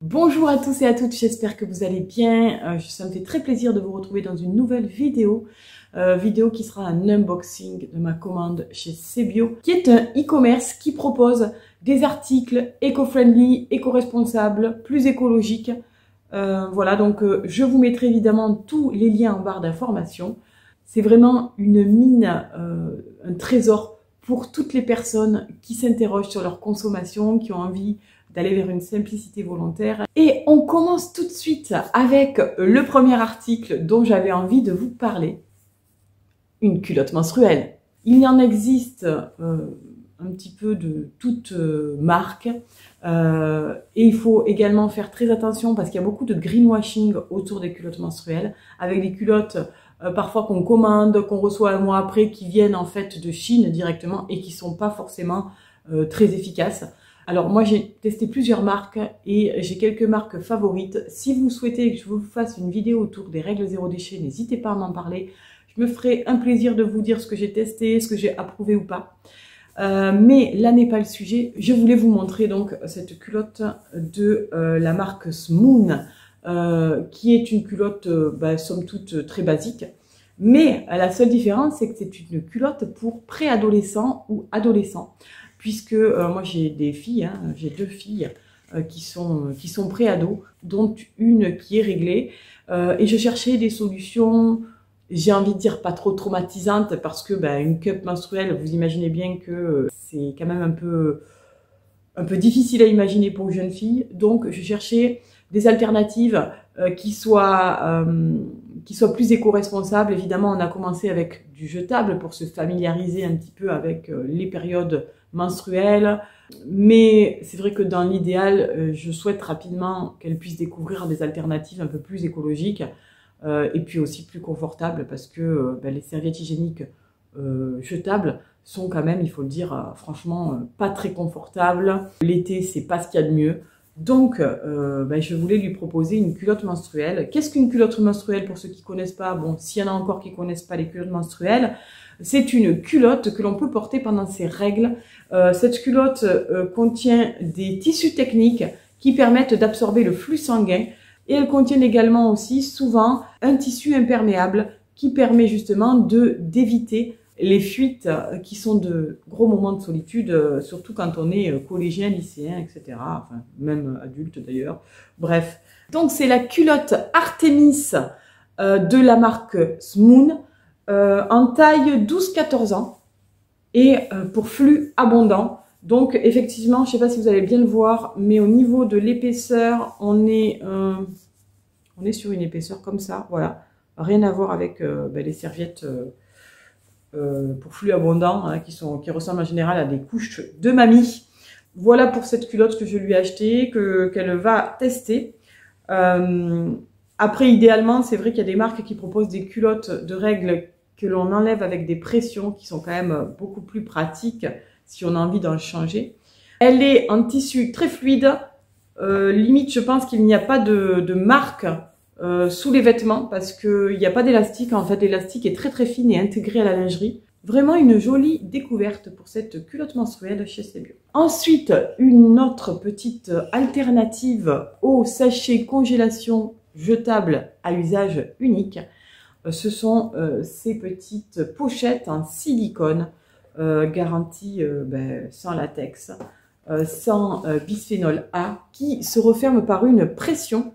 Bonjour à tous et à toutes, j'espère que vous allez bien. Ça me fait très plaisir de vous retrouver dans une nouvelle vidéo. Vidéo qui sera un unboxing de ma commande chez Sebio, qui est un e-commerce qui propose des articles éco-friendly, éco-responsables, plus écologiques. Voilà, donc je vous mettrai évidemment tous les liens en barre d'information. C'est vraiment une mine, un trésor pour toutes les personnes qui s'interrogent sur leur consommation, qui ont envie d'aller vers une simplicité volontaire. Et on commence tout de suite avec le premier article dont j'avais envie de vous parler. Une culotte menstruelle. Il y en existe un petit peu de toutes marques. Et il faut également faire très attention parce qu'il y a beaucoup de greenwashing autour des culottes menstruelles, avec des culottes parfois qu'on commande, qu'on reçoit un mois après, qui viennent en fait de Chine directement et qui sont pas forcément très efficaces. Alors moi j'ai testé plusieurs marques et j'ai quelques marques favorites. Si vous souhaitez que je vous fasse une vidéo autour des règles zéro déchet, n'hésitez pas à m'en parler. Je me ferai un plaisir de vous dire ce que j'ai testé, ce que j'ai approuvé ou pas. Mais là n'est pas le sujet. Je voulais vous montrer donc cette culotte de la marque Smoon, qui est une culotte somme toute très basique. Mais la seule différence, c'est que c'est une culotte pour préadolescents ou adolescents. Puisque moi j'ai des filles, hein, j'ai deux filles qui sont pré-ados, dont une qui est réglée. Et je cherchais des solutions, j'ai envie de dire pas trop traumatisantes, parce que une cup menstruelle, vous imaginez bien que c'est quand même un peu difficile à imaginer pour une jeune fille. Donc je cherchais des alternatives qui soient plus éco-responsables. Évidemment, on a commencé avec du jetable pour se familiariser un petit peu avec les périodes menstruelles. Mais c'est vrai que dans l'idéal, je souhaite rapidement qu'elle puisse découvrir des alternatives un peu plus écologiques et puis aussi plus confortables, parce que les serviettes hygiéniques jetables sont quand même, il faut le dire, franchement pas très confortables. L'été, c'est pas ce qu'il y a de mieux. Donc, je voulais lui proposer une culotte menstruelle. Qu'est-ce qu'une culotte menstruelle pour ceux qui ne connaissent pas? Bon, s'il y en a encore qui ne connaissent pas les culottes menstruelles, c'est une culotte que l'on peut porter pendant ses règles. Cette culotte contient des tissus techniques qui permettent d'absorber le flux sanguin. Et elle contient également aussi souvent un tissu imperméable qui permet justement d'éviter les fuites qui sont de gros moments de solitude, surtout quand on est collégien, lycéen, etc. Enfin, même adulte d'ailleurs. Bref. Donc c'est la culotte Artemis de la marque Smoon en taille 12-14 ans et pour flux abondant. Donc effectivement, je ne sais pas si vous allez bien le voir, mais au niveau de l'épaisseur, on est sur une épaisseur comme ça, voilà. Rien à voir avec les serviettes pour flux abondant, hein, qui ressemblent en général à des couches de mamie. Voilà pour cette culotte que je lui ai achetée, qu'elle va tester. Après, idéalement, c'est vrai qu'il y a des marques qui proposent des culottes de règles que l'on enlève avec des pressions, qui sont quand même beaucoup plus pratiques si on a envie d'en changer. Elle est en tissu très fluide. Limite, je pense qu'il n'y a pas de marque sous les vêtements, parce qu'il n'y a pas d'élastique. En fait, l'élastique est très très fine et intégré à la lingerie. Vraiment une jolie découverte pour cette culotte menstruelle chez Sebio. Ensuite, une autre petite alternative au sachet congélation jetable à usage unique. Ce sont ces petites pochettes en silicone garanties sans latex, sans bisphénol A, qui se referment par une pression.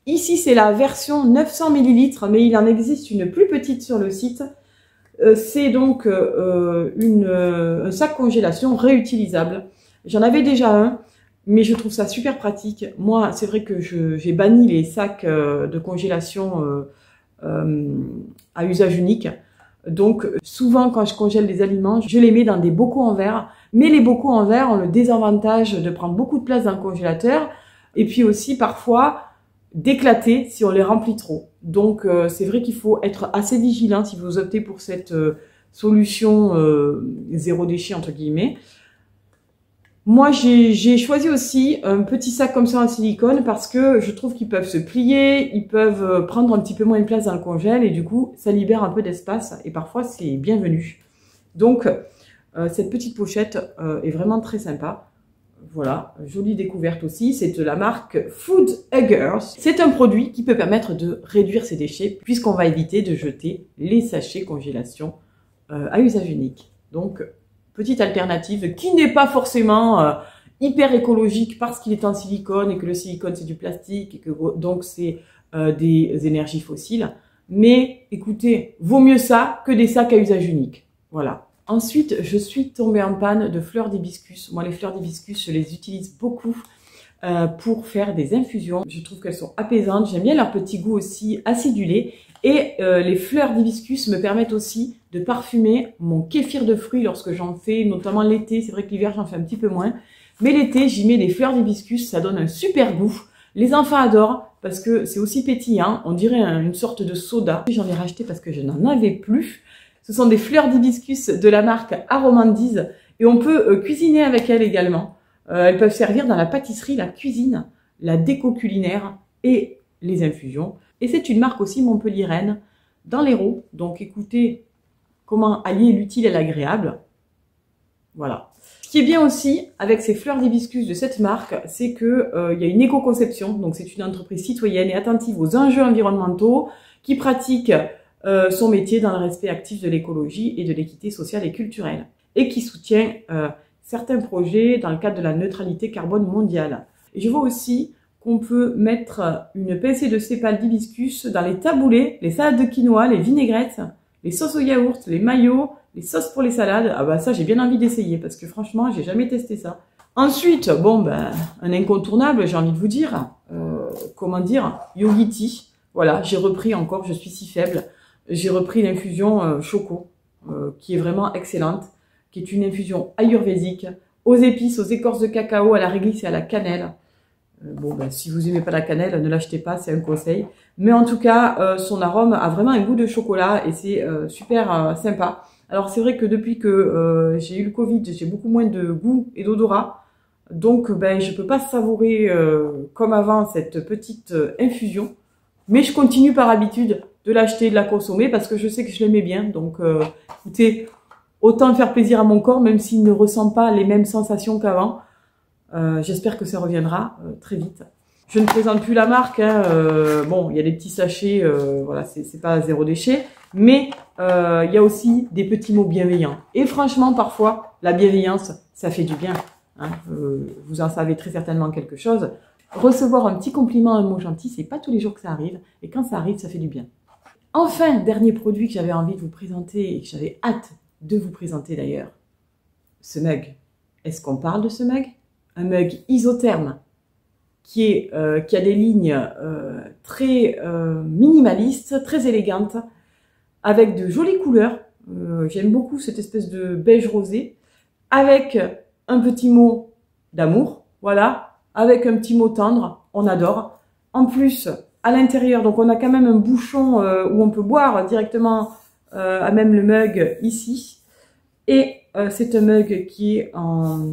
Ici, c'est la version 900 ml, mais il en existe une plus petite sur le site. C'est donc un sac congélation réutilisable. J'en avais déjà un, mais je trouve ça super pratique. Moi, c'est vrai que j'ai banni les sacs de congélation à usage unique. Donc, souvent, quand je congèle des aliments, je les mets dans des bocaux en verre. Mais les bocaux en verre ont le désavantage de prendre beaucoup de place dans le congélateur. Et puis aussi, parfois, d'éclater si on les remplit trop. Donc c'est vrai qu'il faut être assez vigilant si vous optez pour cette solution zéro déchet entre guillemets. Moi j'ai choisi aussi un petit sac comme ça en silicone parce que je trouve qu'ils peuvent se plier, ils peuvent prendre un petit peu moins de place dans le congèle et du coup ça libère un peu d'espace et parfois c'est bienvenu. Donc cette petite pochette est vraiment très sympa. Voilà, jolie découverte aussi, c'est de la marque Food Huggers. C'est un produit qui peut permettre de réduire ses déchets puisqu'on va éviter de jeter les sachets congélation à usage unique. Donc, petite alternative qui n'est pas forcément hyper écologique parce qu'il est en silicone et que le silicone c'est du plastique et que donc c'est des énergies fossiles. Mais écoutez, vaut mieux ça que des sacs à usage unique. Voilà. Ensuite, je suis tombée en panne de fleurs d'hibiscus. Moi, les fleurs d'hibiscus, je les utilise beaucoup pour faire des infusions. Je trouve qu'elles sont apaisantes. J'aime bien leur petit goût aussi acidulé. Et les fleurs d'hibiscus me permettent aussi de parfumer mon kéfir de fruits lorsque j'en fais, notamment l'été. C'est vrai que l'hiver, j'en fais un petit peu moins. Mais l'été, j'y mets des fleurs d'hibiscus. Ça donne un super goût. Les enfants adorent parce que c'est aussi pétillant. On dirait une sorte de soda. J'en ai racheté parce que je n'en avais plus. Ce sont des fleurs d'hibiscus de la marque Aromandise et on peut cuisiner avec elles également. Elles peuvent servir dans la pâtisserie, la cuisine, la déco culinaire et les infusions. Et c'est une marque aussi montpelliéraine dans l'Hérault. Donc écoutez comment allier l'utile et l'agréable. Voilà. Ce qui est bien aussi avec ces fleurs d'hibiscus de cette marque, c'est que y a une éco-conception. Donc c'est une entreprise citoyenne et attentive aux enjeux environnementaux qui pratique son métier dans le respect actif de l'écologie et de l'équité sociale et culturelle et qui soutient certains projets dans le cadre de la neutralité carbone mondiale. Et je vois aussi qu'on peut mettre une pincée de sépales d'hibiscus dans les taboulés, les salades de quinoa, les vinaigrettes, les sauces au yaourt, les maillots, les sauces pour les salades. Ah bah ça j'ai bien envie d'essayer parce que franchement j'ai jamais testé ça. Ensuite, bon ben un incontournable, j'ai envie de vous dire, comment dire, Yogiti. Voilà, j'ai repris encore, je suis si faible. J'ai repris l'infusion Choco, qui est vraiment excellente, qui est une infusion ayurvédique, aux épices, aux écorces de cacao, à la réglisse et à la cannelle. Bon, ben, si vous aimez pas la cannelle, ne l'achetez pas, c'est un conseil. Mais en tout cas, son arôme a vraiment un goût de chocolat et c'est super sympa. Alors c'est vrai que depuis que j'ai eu le Covid, j'ai beaucoup moins de goût et d'odorat. Donc ben, je peux pas savourer comme avant cette petite infusion. Mais je continue par habitude de l'acheter et de la consommer parce que je sais que je l'aimais bien. Donc, écoutez, autant faire plaisir à mon corps, même s'il ne ressent pas les mêmes sensations qu'avant. J'espère que ça reviendra très vite. Je ne présente plus la marque. Hein, bon, il y a des petits sachets, voilà, c'est pas zéro déchet. Mais il y a aussi des petits mots bienveillants. Et franchement, parfois, la bienveillance, ça fait du bien. Hein, vous en savez très certainement quelque chose. Recevoir un petit compliment, un mot gentil, c'est pas tous les jours que ça arrive. Et quand ça arrive, ça fait du bien. Enfin, dernier produit que j'avais envie de vous présenter et que j'avais hâte de vous présenter d'ailleurs. Ce mug. Est-ce qu'on parle de ce mug? Un mug isotherme qui a des lignes très minimalistes, très élégantes, avec de jolies couleurs. J'aime beaucoup cette espèce de beige rosé, avec un petit mot d'amour, voilà. Avec un petit mot tendre, on adore. En plus, à l'intérieur, donc on a quand même un bouchon où on peut boire directement à même le mug ici. Et c'est un mug qui est en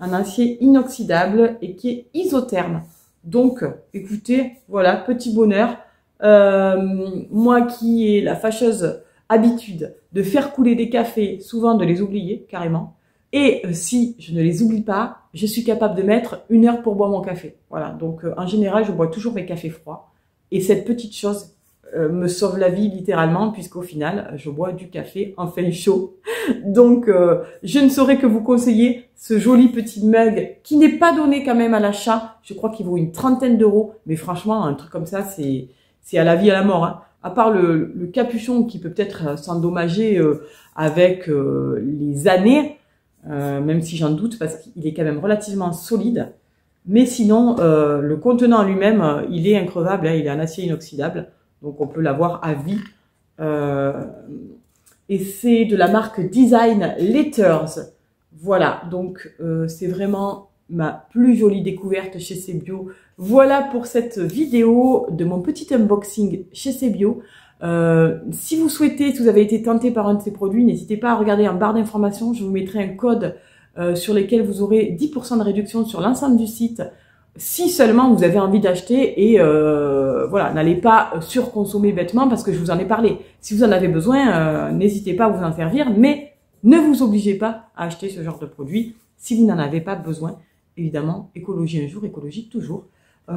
acier inoxydable et qui est isotherme. Donc, écoutez, voilà, petit bonheur. Moi qui ai la fâcheuse habitude de faire couler des cafés, souvent de les oublier carrément. Et si je ne les oublie pas, je suis capable de mettre 1 heure pour boire mon café. Voilà, donc en général, je bois toujours mes cafés froids. Et cette petite chose me sauve la vie littéralement, puisqu'au final, je bois du café enfin chaud. Donc, je ne saurais que vous conseiller ce joli petit mug qui n'est pas donné quand même à l'achat. Je crois qu'il vaut une 30aine d'euros. Mais franchement, un truc comme ça, c'est à la vie, à la mort. Hein. À part le capuchon qui peut peut-être s'endommager avec les années, même si j'en doute parce qu'il est quand même relativement solide. Mais sinon, le contenant lui-même, il est increvable, hein, il est en acier inoxydable, donc on peut l'avoir à vie. Et c'est de la marque Design Letters. Voilà, donc c'est vraiment ma plus jolie découverte chez Sebio. Voilà pour cette vidéo de mon petit unboxing chez Sebio. Si vous souhaitez, si vous avez été tenté par un de ces produits, n'hésitez pas à regarder en barre d'informations. Je vous mettrai un code sur lequel vous aurez 10% de réduction sur l'ensemble du site. Si seulement vous avez envie d'acheter et voilà, n'allez pas surconsommer bêtement parce que je vous en ai parlé. Si vous en avez besoin, n'hésitez pas à vous en servir, mais ne vous obligez pas à acheter ce genre de produit si vous n'en avez pas besoin. évidemment, écologie un jour, écologique toujours.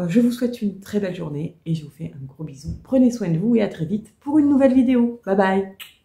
Je vous souhaite une très belle journée et je vous fais un gros bisou. Prenez soin de vous et à très vite pour une nouvelle vidéo. Bye bye!